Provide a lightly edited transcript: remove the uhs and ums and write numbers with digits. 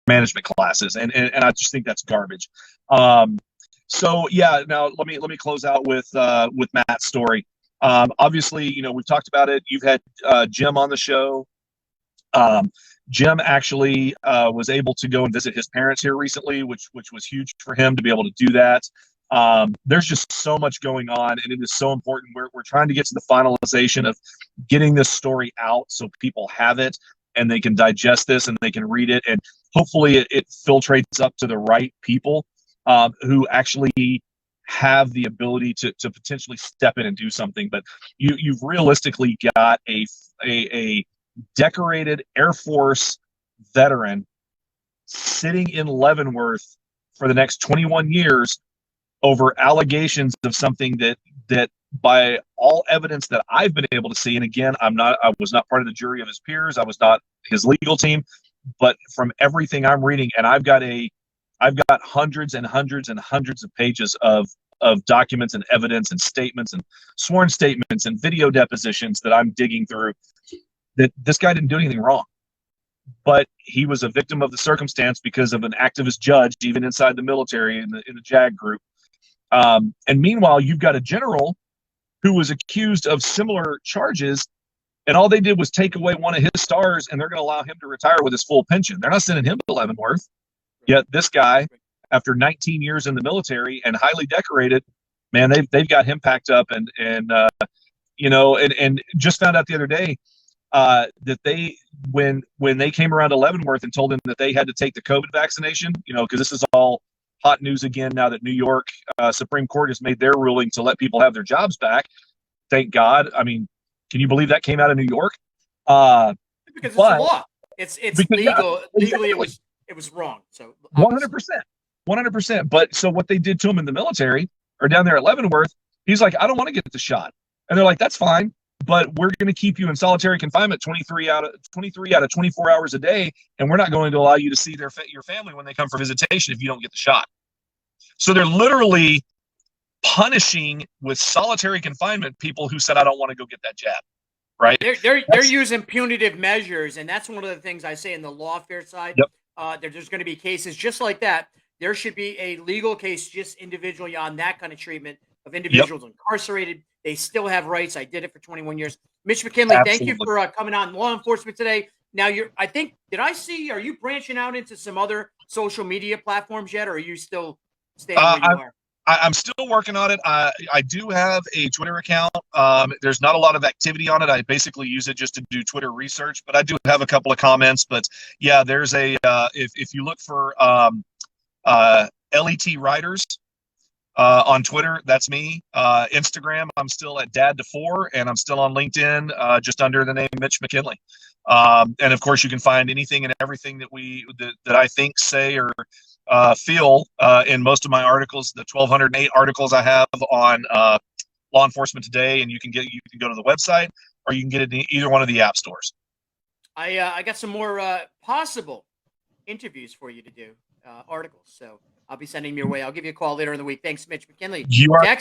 management classes, and I just think that's garbage. So yeah, now let me close out with Matt's story. Obviously, we've talked about it. You've had Jim on the show. Jim actually was able to go and visit his parents here recently, which was huge for him to be able to do that. There's just so much going on, and it is so important. We're trying to get to the finalization of getting this story out so people have it and they can digest this and they can read it, and hopefully it filtrates up to the right people who actually have the ability to potentially step in and do something. But you've realistically got a decorated Air Force veteran sitting in Leavenworth for the next 21 years over allegations of something that by all evidence that I've been able to see, and again, I was not part of the jury of his peers, I was not his legal team, but from everything I'm reading, and I've got hundreds and hundreds and hundreds of pages of documents and evidence and statements and sworn statements and video depositions that I'm digging through, that this guy didn't do anything wrong, but he was a victim of the circumstance because of an activist judge, even inside the military in the JAG group. And meanwhile, you've got a general who was accused of similar charges, and all they did was take away one of his stars, and they're going to allow him to retire with his full pension. They're not sending him to Leavenworth. Yet this guy, after 19 years in the military and highly decorated, man, they've got him packed up, and just found out the other day that when they came around to Leavenworth and told him that they had to take the COVID vaccination, because this is all hot news again now that New York Supreme Court has made their ruling to let people have their jobs back. Thank God. I mean, can you believe that came out of New York? Because it's a law. It's legal. Legally, it was wrong. So 100%. But so what they did to him in the military or down there at Leavenworth, he's like, I don't want to get the shot. And they're like, that's fine, but we're going to keep you in solitary confinement 23 out of 24 hours a day, and we're not going to allow you to see your family when they come for visitation if you don't get the shot. So they're literally punishing with solitary confinement people who said, I don't want to go get that jab. Right? They're using punitive measures, and that's one of the things I say in the lawfare side. Yep. There's going to be cases just like that. There should be a legal case just individually on that kind of treatment of individuals incarcerated. They still have rights. I did it for 21 years. Mitch McKinley, Thank you for coming on Law Enforcement Today. Now, are you branching out into some other social media platforms yet, or are you still staying where you are? I'm still working on it. I do have a Twitter account. There's not a lot of activity on it. I basically use it just to do Twitter research, but I do have a couple of comments. But yeah, there's if you look for LET Writers on Twitter, that's me. Instagram, I'm still at Dad24, and I'm still on LinkedIn just under the name Mitch McKinley. And of course, you can find anything and everything that I think, say, or feel in most of my articles, the 1,208 articles I have on Law Enforcement Today, and you can go to the website, or you can get it in either one of the app stores. I got some more possible interviews for you to do, articles. So I'll be sending them your way. I'll give you a call later in the week. Thanks, Mitch McKinley. You are